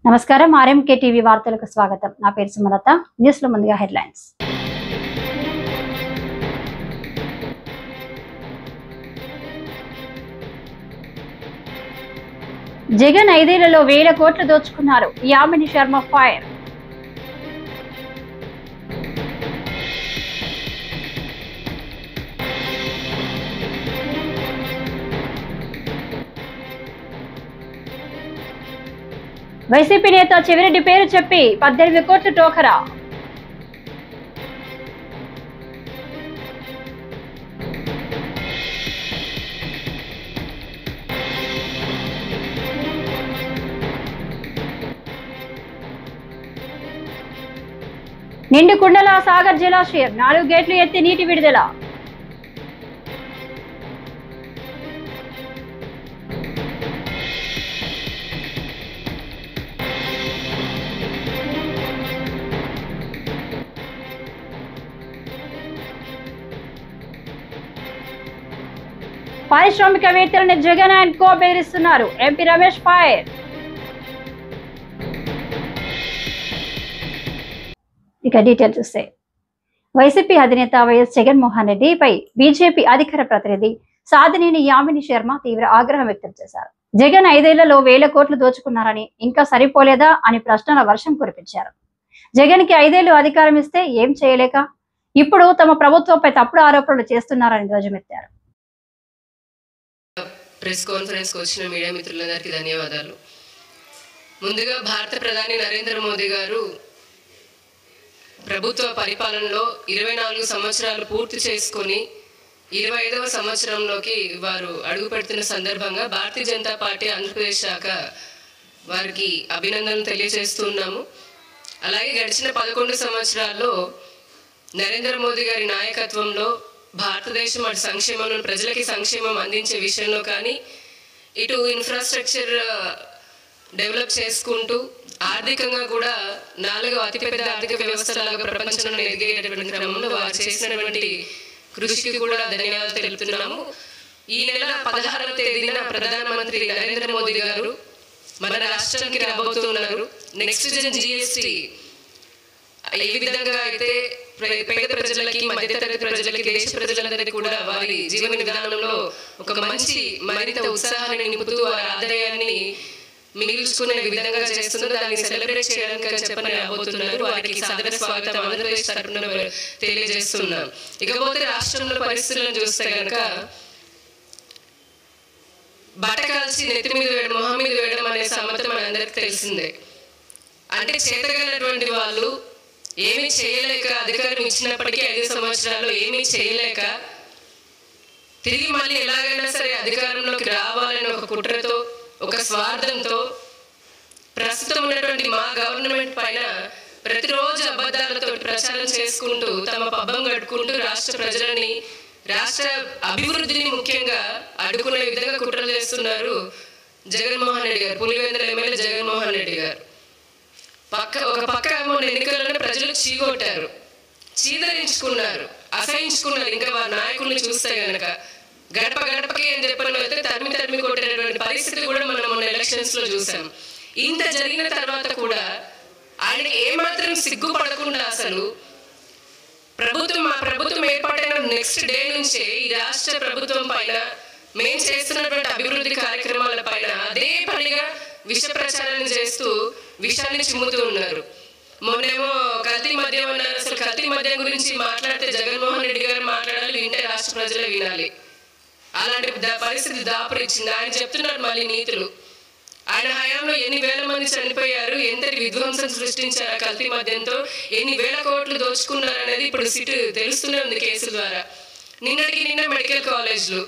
నమస్కారం RMK TV వార్తలకు స్వాగతం. నా పేరు సుమలత. న్యూస్ లో ముందుగా హెడ్లైన్స్. జగన్ 5 ఏళ్లలో 1000 కోట్లు దోచుకున్నారు. యామిని శర్మ ఫైర్. వైసీపీ నేత చెవిరెడ్డి పేరు చెప్పి 18 కోట్ల టోకరా. నిండు కుండల సాగర్ జలాశయం 4 గేట్లు ఎత్తి నీటి విడుదల. పారిశ్రామికవేత్తలను జగన్ అండ్ కో బెదిరిస్తున్నారు. MP Ramesh fire. ఇక డీటెయిల్ చూస్తే, వైసీపీ అధినేత వైఎస్ జగన్మోహన్ రెడ్డిపై బీజేపీ అధికార ప్రతినిధి సాధినేని యామిని శర్మ తీవ్ర ఆగ్రహం వ్యక్తం చేశారు. జగన్ 5 ఏళ్లలో 1000 కోట్లు దోచుకున్నారని, ఇంకా సరిపోలేదా అని ప్రశ్నల వర్షం కురిపించారు. జగన్ కి 5 ఏళ్లు అధికారం ఇస్తే ఏం చేయలేక ఇప్పుడు తమ ప్రభుత్వంపై తప్పుడు ఆరోపణలు చేస్తున్నారని ధ్వజమెత్తారు. ప్రెస్ కాన్ఫరెన్స్ కు వచ్చిన మీడియా మిత్రులందరికీ ధన్యవాదాలు. ముందుగా భారత ప్రధాని నరేంద్ర మోదీ గారు ప్రభుత్వ పరిపాలనలో 24 సంవత్సరాలు పూర్తి చేసుకొని 25వ సంవత్సరంలోకి వారు అడుగు పెడుతున్న సందర్భంగా భారతీయ జనతా పార్టీ ఆంధ్రప్రదేశ్ శాఖ వారికి అభినందనలు తెలియజేస్తున్నాము. అలాగే గడిచిన 11 సంవత్సరాల్లో నరేంద్ర మోదీ గారి నాయకత్వంలో భారతదేశం అటు సంక్షేమంలో ప్రజలకి సంక్షేమం అందించే విషయంలో కానీ, ఇటు ఇన్ఫ్రాస్ట్రక్చర్ డెవలప్ చేసుకుంటూ ఆర్థికంగా కూడా 4వ అతిపెద్ద ఆర్థిక వ్యవస్థలాగా ప్రపంచంలో ఎదిగేటటువంటి క్రమంలో వారు చేసినటువంటి కృషికి కూడా ధన్యవాదాలు తెలుపుతున్నాము. ఈ నెల 16వ తేదీన ప్రధానమంత్రి నరేంద్ర మోదీ గారు మన రాష్ట్రానికి రాబోతున్నారు. నెక్స్ట్ జన్ జిఎస్టీ ఏ విధంగా అయితే పేద ప్రజలకి, మధ్యతరగతి ప్రజలకి, దేశ ప్రజలందరికీ కూడా వారి జీవన విధానంలో ఒక మంచి మరింత ఉత్సాహాన్ని నింపుతూ వారి ఆదాయాన్ని మిగిల్చుకునే విధంగా చేస్తున్నారు. దాన్ని సెలబ్రేట్ చేయడానికి చెప్పని రాబోతున్నారు. వారికి సాదర స్వాగతం ఆంధ్రప్రదేశ్ తరఫున తెలియజేస్తున్నాం. ఇకపోతే రాష్ట్రంలో పరిస్థితులను చూస్తే కనుక బట్ట కాల్చి నెత్తి మీద వేయడం, మొహం మీద వేయడం అనే సామెత మనందరికి తెలిసిందే. అంటే చేతగలిగినటువంటి వాళ్ళు ఏమీ చేయలేక, అధికారం ఇచ్చినప్పటికీ 5 సంవత్సరాల్లో ఏమీ చేయలేక తిరిగి మళ్ళీ ఎలాగైనా సరే అధికారంలోకి రావాలని ఒక కుట్రతో, ఒక స్వార్థంతో ప్రస్తుతం ఉన్నటువంటి మా గవర్నమెంట్ పైన ప్రతిరోజు అబద్ధాలతో ప్రచారం చేసుకుంటూ తమ పబ్బం గడుపుకుంటూ రాష్ట్ర ప్రజలని, రాష్ట్ర అభివృద్ధిని ముఖ్యంగా అడ్డుకునే విధంగా కుట్రలు చేస్తున్నారు జగన్మోహన్ రెడ్డి గారు, పులివెందుల ఎమ్మెల్యే జగన్మోహన్ రెడ్డి గారు. ఒక పక్క మొన్న ఎన్నికల్లోనే ప్రజలు చీగొట్టారు, చీదరించుకున్నారు, అసహించుకున్నారు. ఇంకా వారి నాయకుల్ని చూస్తే గనక గడప గడపకి అని చెప్పని వెళ్తే తరిమి కొట్టేటువంటి పరిస్థితి కూడా మనం మొన్న ఎలక్షన్స్ లో చూసాం. ఇంత జరిగిన తర్వాత కూడా ఆయన ఏమాత్రం సిగ్గుపడకుండా అసలు మా ప్రభుత్వం ఏర్పాటైన నెక్స్ట్ డే నుంచే ఈ రాష్ట్ర ప్రభుత్వం పైన, మేము చేస్తున్నటువంటి అభివృద్ధి కార్యక్రమాల పైన అదే పనిగా విష ప్రచారాన్ని చేస్తూ విషాన్ని చిమ్ముతూ ఉన్నారు. మొన్నేమో కల్తీ మద్యం అన్నారు. అసలు కల్తీ మద్యం గురించి మాట్లాడితే జగన్మోహన్ రెడ్డి గారు మాట్లాడాలి, వింటే రాష్ట్ర ప్రజలే వినాలి. అలాంటి పరిస్థితి దాపురిచ్చింది. ఆయన చెప్తున్నారు మళ్ళీ నీతులు. ఆయన హయాంలో ఎన్ని వేల మంది చనిపోయారు, ఎంతటి విధ్వంసం సృష్టించారు కల్తీ మద్యంతో, ఎన్ని వేల కోట్లు దోచుకున్నారు అనేది ఇప్పుడు సిట్ తెలుస్తూనే ఉంది కేసుల ద్వారా. నిన్న మెడికల్ కాలేజ్లు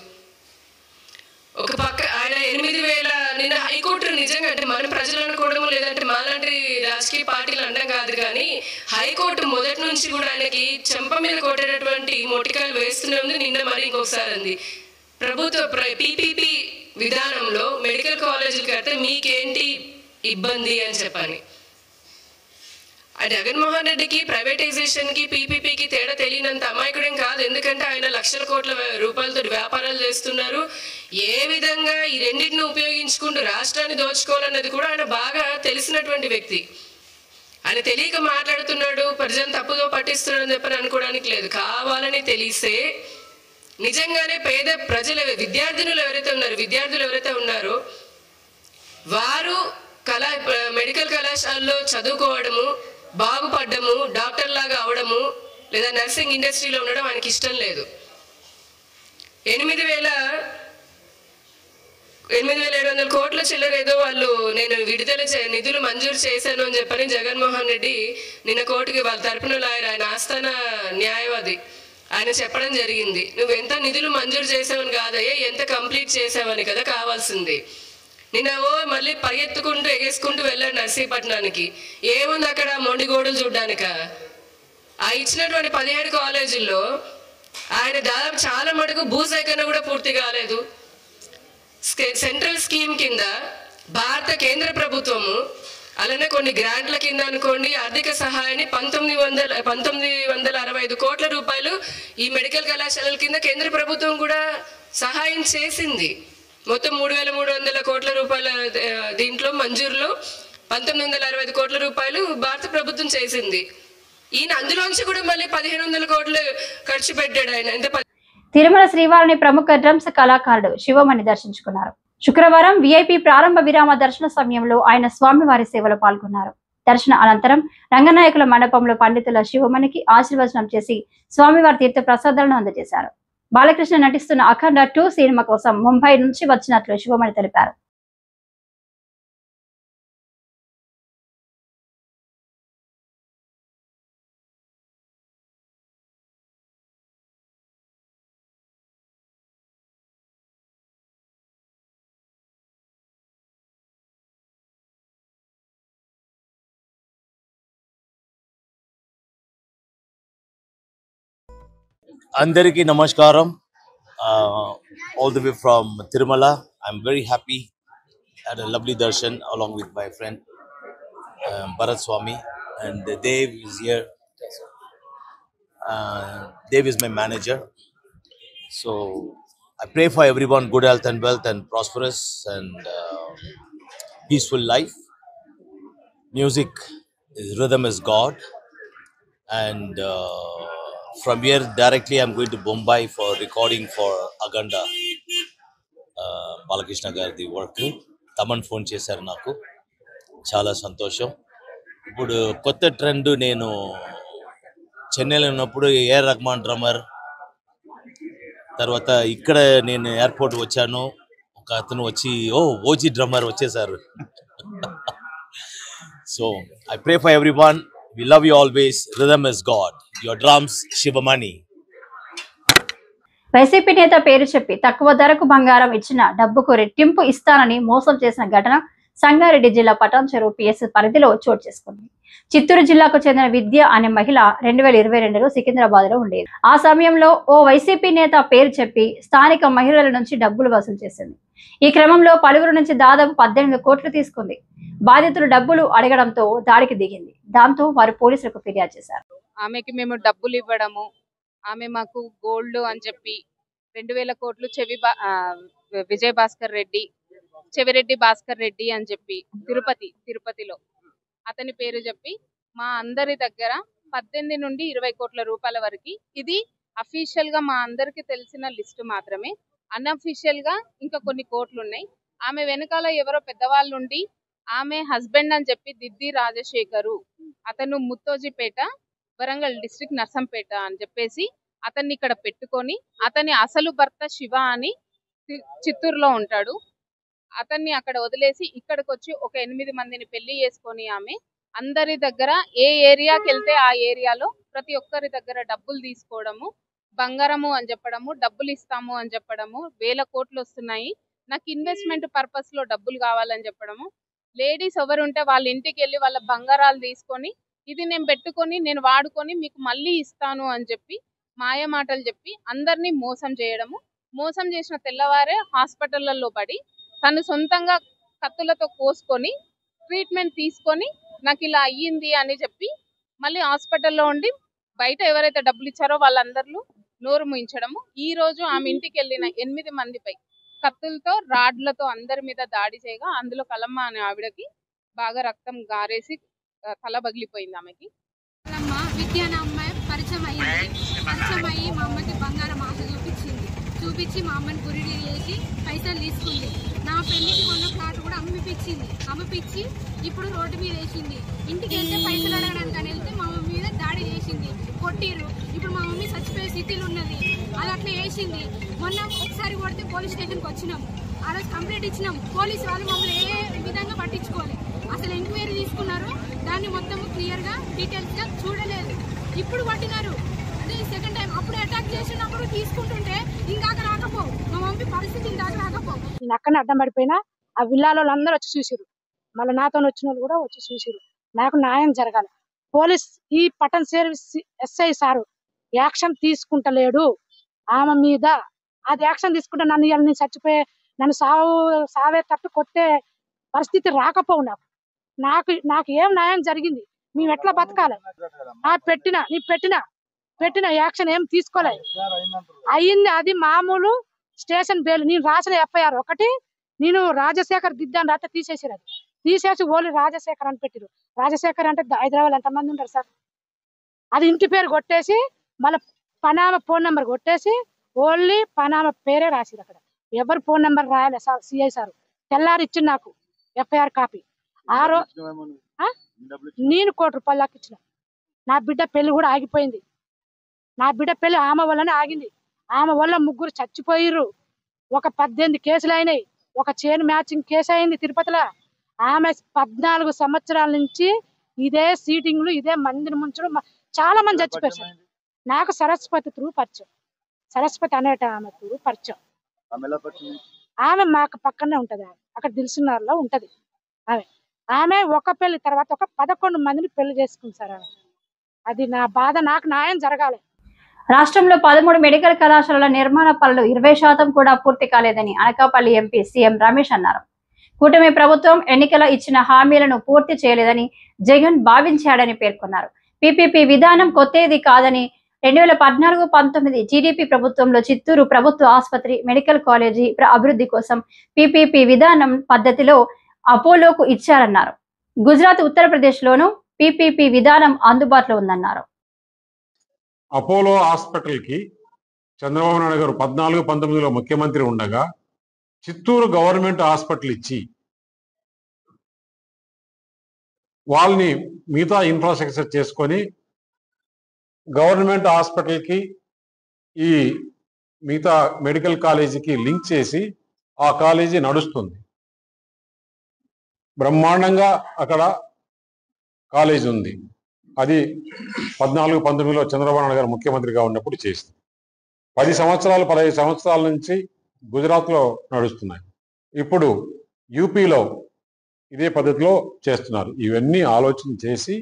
ఒక పక్క ఆయన 8,000 నిన్న హైకోర్టు నిజంగా అంటే మన ప్రజలు అనుకోవడం లేదంటే మాలాంటి రాజకీయ పార్టీలు అనడం కాదు, కానీ హైకోర్టు మొదటి నుంచి కూడా ఆయనకి చెంప మీద కొట్టేటటువంటి మొటికాయలు వేస్తూనే ఉంది. నిన్న మరి ఇంకొకసారి అంది, ప్రభుత్వ పీపీపీ విధానంలో మెడికల్ కాలేజీలు కడితే మీకేంటి ఇబ్బంది అని చెప్పని. జగన్మోహన్ రెడ్డికి ప్రైవేటైజేషన్కి పీపీపీకి తేడా తెలియనంత అమాయకుడేం కాదు. ఎందుకంటే ఆయన లక్షల కోట్ల రూపాయలతో వ్యాపారాలు చేస్తున్నారు. ఏ విధంగా ఈ రెండింటిని ఉపయోగించుకుంటూ రాష్ట్రాన్ని దోచుకోవాలన్నది కూడా ఆయన బాగా తెలిసినటువంటి వ్యక్తి. ఆయన తెలియక మాట్లాడుతున్నాడు, ప్రజలను తప్పుదో పట్టిస్తున్నాడు అని చెప్పని అనుకోవడానికి లేదు. కావాలని తెలిసే నిజంగానే పేద ప్రజల విద్యార్థులు ఎవరైతే ఉన్నారో వారు మెడికల్ కళాశాలలో చదువుకోవడము, బాగుపడ్డము, డాక్టర్ లాగా అవడము లేదా నర్సింగ్ ఇండస్ట్రీలో ఉండడం ఆయనకి ఇష్టం లేదు. 8,700 కోట్ల చిల్లర ఏదో వాళ్ళు నేను నిధులు మంజూరు చేశాను అని చెప్పని జగన్మోహన్ రెడ్డి నిన్న కోర్టుకి వాళ్ళ తరపున లాయర్, ఆయన ఆస్థాన న్యాయవాది, ఆయన చెప్పడం జరిగింది. నువ్వు ఎంత నిధులు మంజూరు చేసావని కాదయ్యా, ఎంత కంప్లీట్ చేసావని కదా కావాల్సింది. నిన్న మళ్ళీ పరిగెత్తుకుంటూ ఎగేసుకుంటూ వెళ్ళాడు నర్సీపట్నానికి. ఏముంది అక్కడ మొండిగోడులు చూడ్డానిక? ఆ ఇచ్చినటువంటి 17 కాలేజీల్లో ఆయన దాదాపు చాలా మటుకు భూసేకరణ కూడా పూర్తి కాలేదు. సెంట్రల్ స్కీమ్ కింద భారత కేంద్ర ప్రభుత్వము అలానే కొన్ని గ్రాంట్ల కింద అనుకోండి ఆర్థిక సహాయాన్ని 1965 కోట్ల రూపాయలు ఈ మెడికల్ కళాశాలల కింద కేంద్ర ప్రభుత్వం కూడా సహాయం చేసింది. మొత్తం 3,300 కోట్ల రూపాయల దీంట్లో మంజూరులో 1965 కోట్ల రూపాయలు భారత ప్రభుత్వం చేసింది. ఈయన అందులోంచి కూడా మళ్ళీ 1,500 కోట్లు ఖర్చు పెట్టాడు. ఆయన తిరుమల శ్రీవారిని ప్రముఖ డ్రమ్స్ కళాకారుడు శివమణి దర్శించుకున్నారు. శుక్రవారం విఐపి ప్రారంభ విరామ దర్శన సమయంలో ఆయన స్వామివారి సేవలో పాల్గొన్నారు. దర్శన అనంతరం రంగనాయకుల మండపంలో పండితుల శివమణికి ఆశీర్వచనం చేసి స్వామివారి తీర్థ ప్రసాదాలను అందజేశారు. బాలకృష్ణ నటిస్తున్న అఖండ 2 సినిమా కోసం ముంబై నుంచి వచ్చినట్లు శివమణి తెలిపారు. Andariki Namaskaram, all the way from Tirumala. I'm very happy. Had a lovely darshan along with my friend Bharat Swami, and Dev is here. Dev is my manager. So I pray for everyone good health and wealth and prosperous and peaceful life. Music is rhythm is God, and from here directly I'm going to Mumbai for recording for Aganda. Balakrishna Gardi work. Taman phone చేశారు నాకు, చాలా సంతోషం. ఇప్పుడు కొత్త trend, నేను చెన్నైలో ఉన్నప్పుడు AR Rahman drummer, తర్వాత ఇక్కడ నేను ఎయిర్పోర్ట్ వచ్చాను, ఒక అతను వచ్చి ఓజీ డ్రమ్మర్ వచ్చేసారు. So I pray for everyone. We love you always. Rhythm is God. Your drums, Shivamani. YCP నేత పేరు చెప్పి తక్కువ ధరకు బంగారం ఇచ్చిన డబ్బుకు రెట్టింపు ఇస్తానని మోసం చేసిన ఘటన సంగారెడ్డి జిల్లా పటాన్ చెరువు పిఎస్ పరిధిలో చోటు చేసుకుంది. చిత్తూరు జిల్లాకు చెందిన విద్య అనే మహిళ 2022లో సికింద్రాబాద్ లో ఉండేది. ఆ సమయంలో ఓ వైసీపీ నేత పేరు చెప్పి స్థానిక మహిళల నుంచి డబ్బులు వసూలు చేసింది. ఈ క్రమంలో పలువురు నుంచి దాదాపు 18 కోట్లు తీసుకుంది. బాధితులు డబ్బులు అడగడంతో దాడికి దిగింది. దాంతో వారు పోలీసులకు ఫిర్యాదు చేశారు. ఆమెకి మేము డబ్బులు ఇవ్వడము, ఆమె మాకు గోల్డ్ అని చెప్పి 2000 కోట్లు చెవిరెడ్డి భాస్కర్ రెడ్డి అని చెప్పి తిరుపతిలో అతని పేరు చెప్పి మా అందరి దగ్గర 18 నుండి 20 కోట్ల రూపాయల వరకు, ఇది అఫీషియల్ గా మా అందరికి తెలిసిన లిస్ట్ మాత్రమే, అన్అఫీషియల్ గా ఇంకా కొన్ని కోట్లు ఉన్నాయి. ఆమె వెనకాల ఎవరో పెద్దవాళ్ళు ఉండి ఆమె హస్బెండ్ అని చెప్పి దిద్ది రాజశేఖరు, అతను ముత్తోజిపేట వరంగల్ డిస్ట్రిక్ట్ నర్సంపేట అని చెప్పేసి అతన్ని ఇక్కడ పెట్టుకొని, అతని అసలు భర్త శివ అని చిత్తూరులో ఉంటాడు, అతన్ని అక్కడ వదిలేసి ఇక్కడికి వచ్చి ఒక 8 మందిని పెళ్లి చేసుకొని ఆమె అందరి దగ్గర ఏ ఏరియాకి వెళ్తే ఆ ఏరియాలో ప్రతి ఒక్కరి దగ్గర డబ్బులు తీసుకోవడము, బంగారము అని చెప్పడము, డబ్బులు ఇస్తాము అని చెప్పడము, 1000 కోట్లు వస్తున్నాయి, నాకు ఇన్వెస్ట్మెంట్ పర్పస్ లో డబ్బులు కావాలని చెప్పడము, లేడీస్ ఎవరుంటే వాళ్ళ ఇంటికి వెళ్ళి వాళ్ళ బంగారాలు తీసుకొని ఇది నేను పెట్టుకొని నేను వాడుకొని మీకు మళ్ళీ ఇస్తాను అని చెప్పి మాయ మాటలు చెప్పి అందరినీ మోసం చేయడము. మోసం చేసిన తెల్లవారే హాస్పిటళ్లలో పడి తను సొంతంగా కత్తులతో కోసుకొని ట్రీట్మెంట్ తీసుకొని నాకు ఇలా అయ్యింది అని చెప్పి మళ్ళీ హాస్పిటల్లో ఉండి బయట ఎవరైతే డబ్బులు ఇచ్చారో వాళ్ళందరూ నోరు ముయించడము. ఈ రోజు ఆమె ఇంటికి వెళ్ళిన 8 మందిపై కత్తులతో రాడ్లతో అందరి మీద దాడి చేయగా అందులో కలమ్మ అనే ఆవిడకి బాగా రక్తం గారేసి తల పగిలిపోయింది. ఆమెకి విద్య అనే అమ్మాయి పరిచయం అయ్యి మా అమ్మకి బంగారం ఆశ చూపించి మా అమ్మని గురిడి చేసి పైసలు తీసుకుంది. నా పెళ్లికి కొన్న ఫ్లాట్ కూడా అమ్మిపించి ఇప్పుడు రోడ్డు మీద వేసింది. ఇంటికి వెళ్తే పైసలు అడగడానికి అని వెళ్తే మా మమ్మీ మీద దాడి చేసింది, కొట్టిర్రు. ఇప్పుడు మా మమ్మీ చచ్చిపోయే స్థితిలో ఉన్నది. అది అట్లా వేసింది. మొన్న ఒకసారి కొడితే పోలీస్ స్టేషన్కి వచ్చినాము. ఆ రోజు కంప్లైంట్ ఇచ్చినాము. పోలీసు వాళ్ళు మమ్మల్ని ఏ విధంగా పట్టించుకోవాలి. అసలు ఎంక్వైరీ తీసుకున్నారు, దాన్ని మొత్తం క్లియర్గా డీటెయిల్స్గా చూడలేదు. ఇప్పుడు పట్టినారు. అదే సెకండ్ టైం అప్పుడు అటాక్ చేసినప్పుడు తీసుకుంటుంటే ఇందాక రాకపోవు. మా మమ్మీ పరిస్థితి ఇందాక రాకపోవు. నేను అక్కడనే అడ్డం పడిపోయినా ఆ విల్లాలో అందరూ వచ్చి చూసిరు. మళ్ళీ నాతో వచ్చిన వాళ్ళు కూడా వచ్చి చూసిరు. నాకు న్యాయం జరగాలి. పోలీస్ ఈ పట్టణ సర్వీస్ ఎస్ఐ సారు యాక్షన్ తీసుకుంటలేడు ఆమె మీద. అది యాక్షన్ తీసుకుంటే నేను చచ్చిపోయే నన్ను సావే తట్టు కొట్టే పరిస్థితి రాకపోవు. నాకు ఏం న్యాయం జరిగింది? మేము ఎట్లా బతకాలి? పెట్టిన యాక్షన్ ఏం తీసుకోలేదు. అయింది అది మామూలు స్టేషన్ బెయిల్. నేను రాసిన ఎఫ్ఐఆర్ ఒకటి, నేను రాజశేఖర్ దిద్దాను రాత తీసేసారు. అది తీసేసి ఓన్లీ రాజశేఖర్ అని పెట్టిరు. రాజశేఖర్ అంటే హైదరాబాద్ ఎంతమంది ఉంటారు సార్? అది ఇంటి పేరు కొట్టేసి మళ్ళీ పనామ ఫోన్ నెంబర్ కొట్టేసి ఓన్లీ పనామ పేరే రాసిరు. అక్కడ ఎవరు ఫోన్ నెంబర్ రాయాలి సార్? సిఐ సార్ తెల్లారి ఇచ్చింది నాకు ఎఫ్ఐఆర్ కాపీ. నేను ₹1 దాకా ఇచ్చిన. నా బిడ్డ పెళ్లి కూడా ఆగిపోయింది. నా బిడ్డ పెళ్లి ఆమె వల్లనే ఆగింది. ఆమె వల్ల 3 చచ్చిపోయిర్రు. ఒక 18 కేసులు అయినాయి. ఒక చైన్ మ్యాచింగ్ కేసు అయింది తిరుపతిలో. ఆమె 14 సంవత్సరాల నుంచి ఇదే సీటింగ్లు, ఇదే మందిని ముంచడం, చాలా మంది చచ్చిపోయారు సార్. నాకు సరస్వతి త్రూ పరిచయం. సరస్వతి అనేట ఆమె త్రూ పరిచయం. ఆమె మాకు పక్కనే ఉంటది. అక్కడ దిల్సునగర్లో ఉంటది. ఆమె ఒక పెళ్లి తర్వాత ఒక 11 మందిని పెళ్లి చేసుకుంది సార్. అది నా బాధ. నాకు న్యాయం జరగాలి. రాష్ట్రంలో 13 మెడికల్ కళాశాలల నిర్మాణ పనులు 20% కూడా పూర్తి కాలేదని అనకాపల్లి ఎంపీ సీఎం రమేష్ అన్నారు. కూటమి ప్రభుత్వం ఎన్నికల ఇచ్చిన హామీలను పూర్తి చేయలేదని జగన్ భావించాడని పేర్కొన్నారు. పీపీపీ విధానం కొత్తది కాదని 2014-19 టీడీపీ ప్రభుత్వంలో చిత్తూరు ప్రభుత్వ ఆసుపత్రి మెడికల్ కాలేజీ అభివృద్ధి కోసం పీపీపీ విధానం పద్ధతిలో అపోలోకు ఇచ్చారన్నారు. గుజరాత్, ఉత్తరప్రదేశ్ లోనూ పీపీపీ విధానం అందుబాటులో ఉందన్నారు. అపోలో హాస్పిటల్ కి చంద్రబాబు నాయుడు గారు 14-19లో ముఖ్యమంత్రి ఉండగా చిత్తూరు గవర్నమెంట్ హాస్పిటల్ ఇచ్చి వాళ్ళని మిగతా ఇన్ఫ్రాస్ట్రక్చర్ చేసుకొని గవర్నమెంట్ హాస్పిటల్ కి ఈ మిగతా మెడికల్ కాలేజీకి లింక్ చేసి ఆ కాలేజీ నడుస్తుంది. బ్రహ్మాండంగా అక్కడ కాలేజ్ ఉంది. అది 14-19లో చంద్రబాబు నాయుడు గారు ముఖ్యమంత్రిగా ఉన్నప్పుడు చేసింది. 15 సంవత్సరాల నుంచి గుజరాత్లో నడుస్తున్నాయి. ఇప్పుడు యూపీలో ఇదే పద్ధతిలో చేస్తున్నారు. ఇవన్నీ ఆలోచన చేసి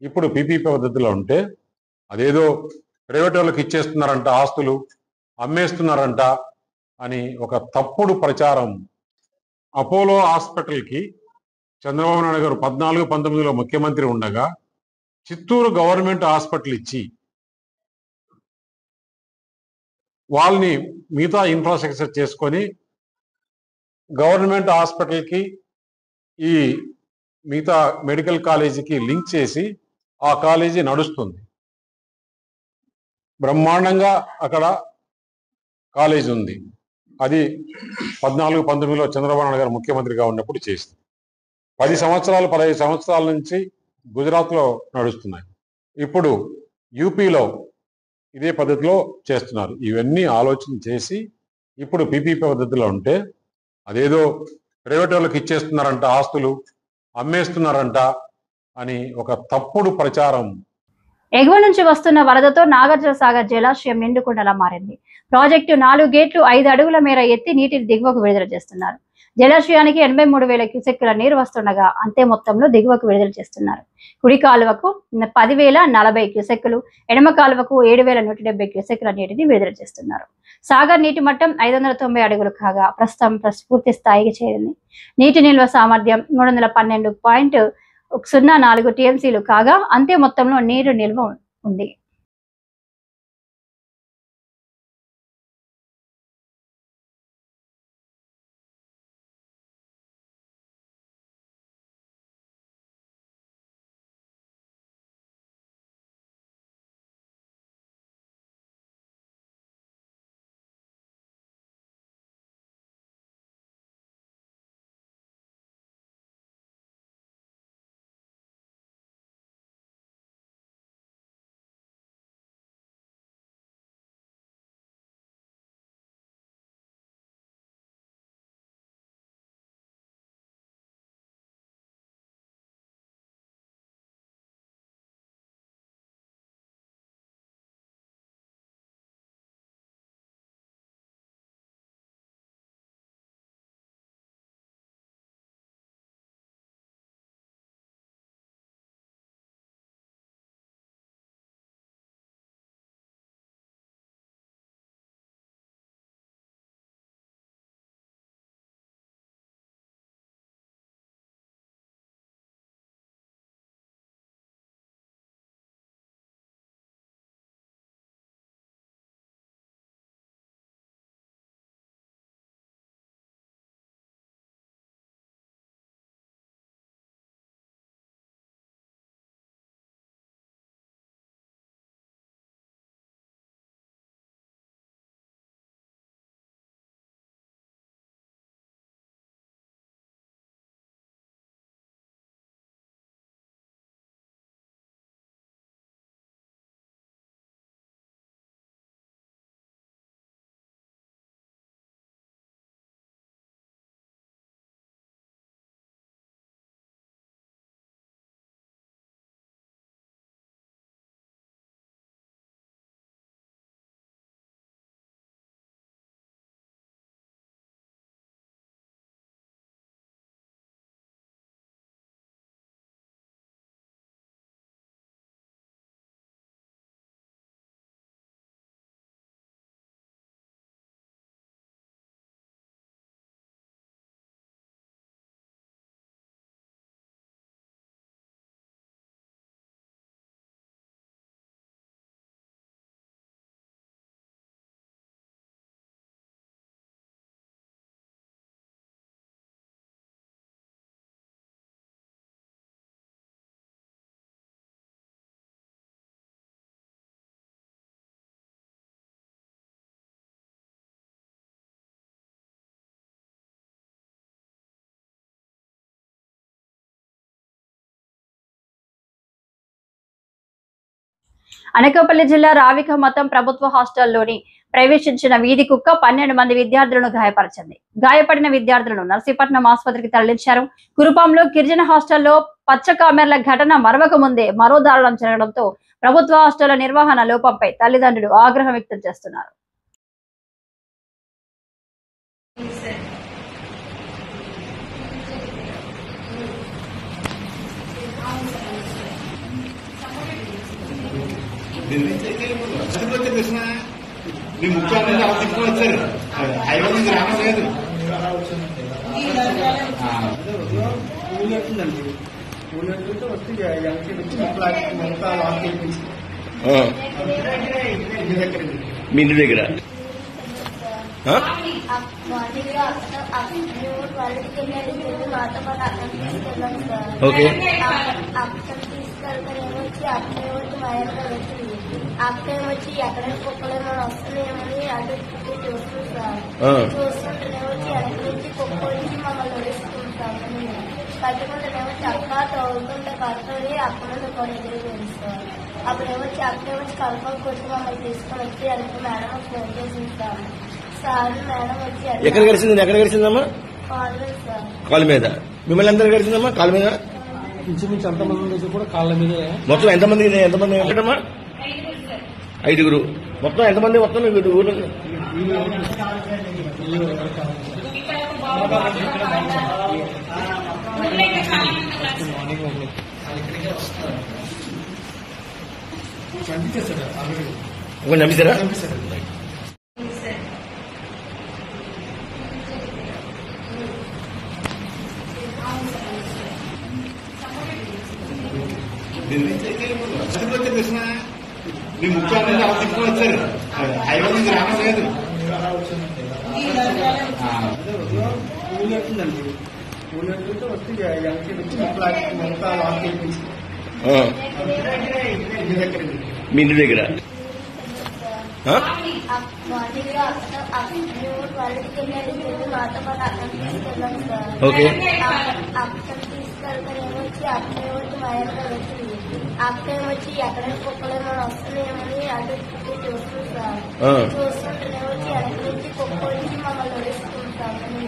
ఇప్పుడు పీపీపీ పద్ధతిలో ఉంటే అదేదో ప్రైవేట్ వాళ్ళకి ఇచ్చేస్తున్నారంట, ఆస్తులు అమ్మేస్తున్నారంట అని ఒక తప్పుడు ప్రచారం. అపోలో హాస్పిటల్కి చంద్రబాబు నాయుడు గారు 14-19లో ముఖ్యమంత్రి ఉండగా చిత్తూరు గవర్నమెంట్ హాస్పిటల్ ఇచ్చి వాళ్ళని మిగతా ఇన్ఫ్రాస్ట్రక్చర్ చేసుకొని గవర్నమెంట్ హాస్పిటల్కి ఈ మిగతా మెడికల్ కాలేజీకి లింక్ చేసి ఆ కాలేజీ నడుస్తుంది. బ్రహ్మాండంగా అక్కడ కాలేజ్ ఉంది. అది 14-19లో చంద్రబాబు నాయుడు గారు ముఖ్యమంత్రిగా ఉన్నప్పుడు చేసింది. 15 సంవత్సరాల నుంచి గుజరాత్లో నడుస్తున్నాయి. ఇప్పుడు యూపీలో ఇదే పద్ధతిలో చేస్తున్నారు. ఇవన్నీ ఆలోచన చేసి ఇప్పుడు పీపీపీ పద్ధతిలో ఉంటే అదేదో ప్రైవేట్ వాళ్ళకి ఇచ్చేస్తున్నారంట, ఆస్తులు అమ్మేస్తున్నారంట అని ఒక తప్పుడు ప్రచారం. ఎగువ నుంచి వస్తున్న వరదతో నాగార్జున సాగర్ జలాశయం నిండుకుండలా మారింది. ప్రాజెక్టు 4 గేట్లు 5 అడుగుల మేర ఎత్తి నీటిని దిగువకు విడుదల చేస్తున్నారు. జలాశయానికి 83,000 క్యూసెక్కుల నీరు వస్తుండగా అంతే మొత్తంలో దిగువకు విడుదల చేస్తున్నారు. కుడి కాలువకు 10,040 క్యూసెక్కులు, ఎడమ కాలువకు 7,170 క్యూసెక్కుల నీటిని విడుదల చేస్తున్నారు. సాగర్ నీటి మట్టం 590 అడుగులు కాగా ప్రస్తుతం పూర్తి స్థాయికి చేరింది. నీటి నిల్వ సామర్థ్యం 312.6 0.04 టీఎంసీలు కాగా అంతే మొత్తంలో నీరు నిల్వ ఉంది. అనకాపల్లి జిల్లా రావికమతం ప్రభుత్వ హాస్టల్లోని ప్రవేశించిన వీధి కుక్క 12 మంది విద్యార్థులను గాయపరిచింది. గాయపడిన విద్యార్థులను నర్సీపట్నం ఆసుపత్రికి తరలించారు. కురుపాంలో గిరిజన హాస్టల్లో పచ్చ కామెర్ల ఘటన మరవక ముందే మరో దారుణం జరగడంతో ప్రభుత్వ హాస్టళ్ల నిర్వహణ లోపంపై తల్లిదండ్రులు ఆగ్రహం వ్యక్తం చేస్తున్నారు. మీ ఇంటి దగ్గర ఓకే అక్కడ వచ్చి ఎక్కడ కుక్కలేమో వస్తున్నాయేమని అటు చూస్తుంటేనే వచ్చి వెనక నుంచి కుక్క వచ్చి మమ్మల్ని నడుస్తుంటాము. పట్టుకుంటేనేమో చక్క తవ్వుతుంటే పడుతుంది అక్కడ కూడా ఎదురు తెలుసుకోవాలి. అప్పుడేమొచ్చి అక్కడేమొచ్చి కలపం కొట్టి మమ్మల్ని తీసుకొని వచ్చి వెనక మేడం ఫోన్ చేసి ఉంటాము. సార్ మేడం వచ్చి ఎక్కడ గడిచింది ఎక్కడ గడిచిందమ్మా? సార్ కాళ్ళ మీద. మిమ్మల్ని ఎంత గడిచిందమ్మా కాళ్ళ మీద? ఇంచుమించు ఎంతమంది కూడా కాళ్ళ మీద. మొత్తం ఎంతమంది ఏంటమ్మా? 5గురు. మొత్తం ఎంతమంది మొత్తం ఊళ్ళో? చంపేశారా? మీ ఇంటి దగ్గర ఓకే అక్కడ వచ్చి ఎక్కడ కుక్కలేమో వస్తున్నాయేమని అటు చూస్తుంటేనే వచ్చి వెనక నుంచి కుక్క వచ్చి మమ్మల్ని నడుస్తుంటామని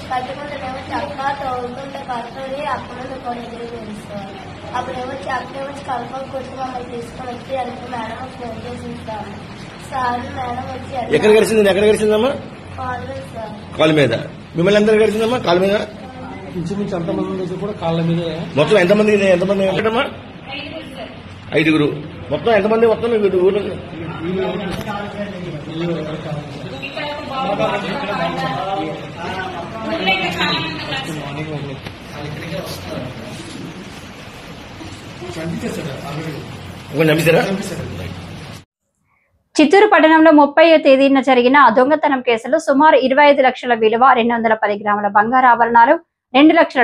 పట్టుకుంటేనేమో చక్క తోలుతుంటే పడుతుంది అక్కడ కూడా ఎదురు తెలుసుకోవాలి అప్పుడేమో అక్కడేమొచ్చి కలపలు కొట్టి మమ్మల్ని తీసుకొని వచ్చి వెనక మేడం ఫోన్ చేసి ఇస్తాము సార్ మేడం వచ్చి ఎక్కడ గడిచిందమ్మా సార్ కాలు మీద మిమ్మల్ని ఎంత గడిచిందమ్మా కాలు మీద ఇంచుమించు ఎంతమంది కూడా కాళ్ళ మీద మొత్తం ఎంతమంది ఏంటమ్మా 5 మొత్తం ఎంతమంది మొత్తం ఊళ్ళో నమ్మిస్తారా? చిత్తూరు పట్టణంలో 30వ తేదీన జరిగిన దొంగతనం కేసులో సుమారు 25 లక్షల విలువ 210 గ్రాముల బంగారు ఆభరణాలు 2 లక్షల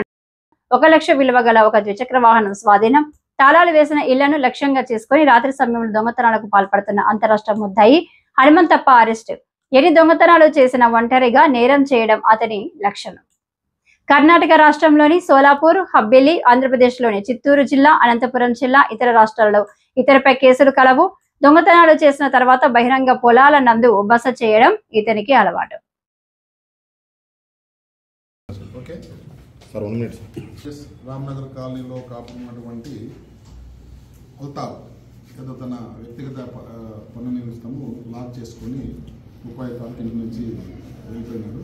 1 లక్ష విలువ గల ఒక ద్విచక్ర వాహనం స్వాధీనం తాళాలు వేసిన ఇళ్లను లక్ష్యంగా చేసుకుని రాత్రి సమయంలో దొంగతనాలకు పాల్పడుతున్న అంతరాష్ట్ర ముద్దాయి హనుమంతప్ప అరెస్టు. ఎన్ని దొంగతనాలు చేసిన ఒంటరిగా నేరం చేయడం అతని లక్షణం. కర్ణాటక రాష్ట్రంలోని సోలాపూర్, హబ్బిలి, ఆంధ్రప్రదేశ్లోని చిత్తూరు జిల్లా, అనంతపురం జిల్లా, ఇతర రాష్ట్రాల్లో ఇతరపై కేసులు కలవు. దొంగతనాలు చేసిన తర్వాత బహిరంగ పొలాల నందు బస చేయడం ఇతనికి అలవాటు. రామ్నగర్ కాలనీలో కాపున్నటువంటి అల్తాఫ్ ఏదో తన వ్యక్తిగత పన్ను నిమిత్తము లాక్ చేసుకుని రూపాయి ఇంటి నుంచి వెళ్ళిపోయినాడు.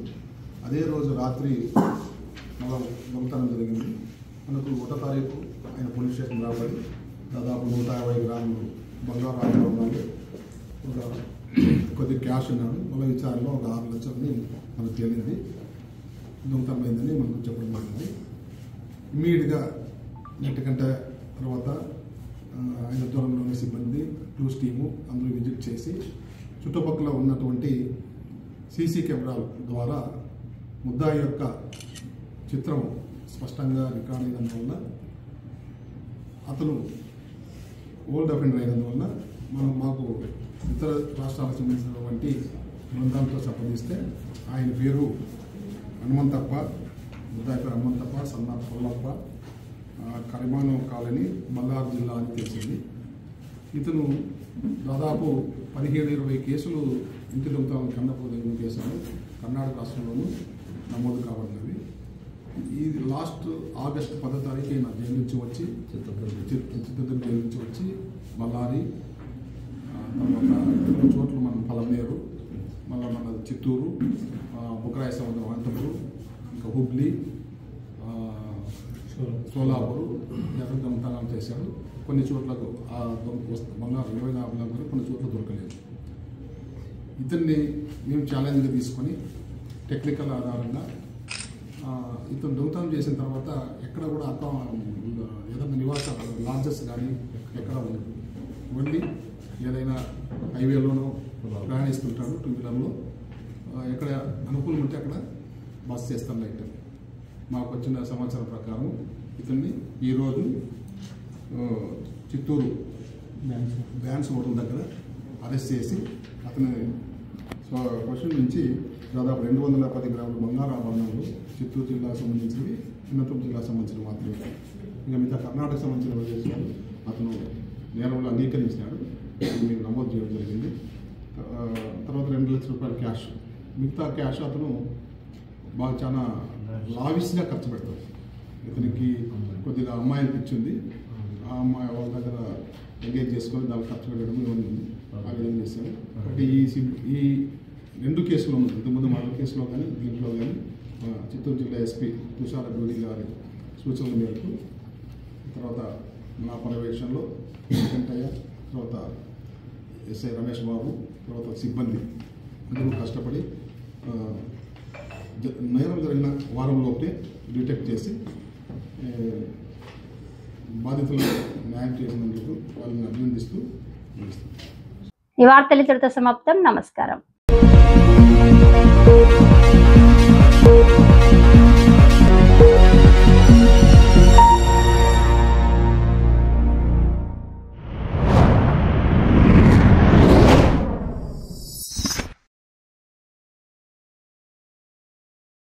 అదే రోజు రాత్రి దొంగతనం జరిగింది. మనకు 1వ తారీఖు ఆయన పోలీస్ స్టేషన్ రాబడి దాదాపు 150 గ్రాములు బంగారు ఆభరణాలు, కొద్ది క్యాష్ ఉన్నాడు. మళ్ళీ విచారణలో ఒక 6 లక్షలని మనకు తేలింది. దొంగతనం అయిందని మనకు చెప్పడం జరిగింది. ఇమ్మీడియట్గా నెట్ గంట తర్వాత ఆయన దూరంలోని సిబ్బంది, క్లూస్ టీము అందరూ విజిట్ చేసి చుట్టుపక్కల ఉన్నటువంటి సీసీ కెమెరాల ద్వారా ముద్దాయి యొక్క చిత్రం స్పష్టంగా రికార్డ్ అయినందువల్ల, అతను ఓల్డ్ అఫెండర్ అయినందువల్ల మాకు ఇతర రాష్ట్రాలకు సంబంధించినటువంటి బృందాలతో సంప్రదిస్తే ఆయన పేరు హనుమంతప్ప, ముద్దాయి పేరు హనుమంతప్ప, సన్నా పొల్లప్ప, కరిమానం కాలనీ, మల్లార్ జిల్లా అని తెలిసింది. ఇతను దాదాపు 17-20 కేసులు ఇంటి దొంగతనం కన్నపోదగిన కేసులు కర్ణాటక రాష్ట్రంలోనూ నమోదు కాబడినవి. ఇది లాస్ట్ ఆగస్టు 10వ తారీఖు ఈయన జైలు నుంచి వచ్చి చిత్తూరు జైలు నుంచి వచ్చి బళ్ళారి, తర్వాత 2 చోట్ల మనం పలమనేరు, మళ్ళీ మన చిత్తూరు, బుకరాయ సముద్రం అనంతపురం, ఇంకా హుబ్లీ, సోలాపూర్ దొంగతనాలు చేశాడు. కొన్ని చోట్లకు ఆ బంగారు 24 గ్రాములు కొన్ని చోట్ల దొరకలేదు. ఇతన్ని మేము ఛాలెంజ్గా తీసుకొని టెక్నికల్ ఆధారంగా ఇతను దొంగతనం చేసిన తర్వాత ఎక్కడ కూడా ఏదైనా నివాస లాడ్జెస్ కానీ ఎక్కడ ఉండదు. ఓన్లీ ఏదైనా హైవేలోనో ప్రయాణిస్తుంటాడు, 2 వీలర్లో. ఎక్కడ అనుకూలం ఉంటే అక్కడ బస్ చేస్తాం. లైట్ మాకు వచ్చిన సమాచారం ప్రకారం ఇతన్ని ఈరోజు చిత్తూరు బ్యాన్స్ హోటల్ దగ్గర అరెస్ట్ చేసి అతని క్వశ్చన్ నుంచి దాదాపు 210 గ్రాముల బంగారు ఆభరణాలు చిత్తూరు జిల్లాకు సంబంధించినవి, అనంతపురం జిల్లాకు సంబంధించిన మాత్రమే. ఇంకా మిగతా కర్ణాటక సంబంధించిన ప్రదేశాలు అతను నేరంలో అంగీకరించినాడు. మేము నమోదు చేయడం జరిగింది. తర్వాత 2 లక్షల రూపాయల క్యాష్, మిగతా క్యాష్ అతను బాగా చాలా లావిష్గా ఖర్చు పెడతాడు. ఇతనికి కొద్దిగా అమ్మాయిని పిచ్చింది, ఆ అమ్మాయి వాళ్ళ దగ్గర ఎంగేజ్ చేసుకొని దాన్ని ఖర్చు పెట్టడం ఇవన్నీ ఆ విధంగా చేశారు. కాబట్టి ఈ 2 కేసులో ఉంది, ఇంతకుముందు మరొక కేసులో కానీ దీంట్లో కానీ చిత్తూరు జిల్లా ఎస్పీ తుషార గౌరీ గారి సూచనల మేరకు, తర్వాత నా పర్యవేక్షణలో వెంకయ్య, తర్వాత ఎస్ఐ రమేష్ బాబు, తర్వాత సిబ్బంది అందరూ కష్టపడి నేరం జరిగిన వారంలోపే డిటెక్ట్ చేసి బాధితులకు న్యాయం చేసినందుకు వాళ్ళని అభినందిస్తూ ముగిస్తాను. ఈ వార్తలు ఇంతటితో సమాప్తం. నమస్కారం.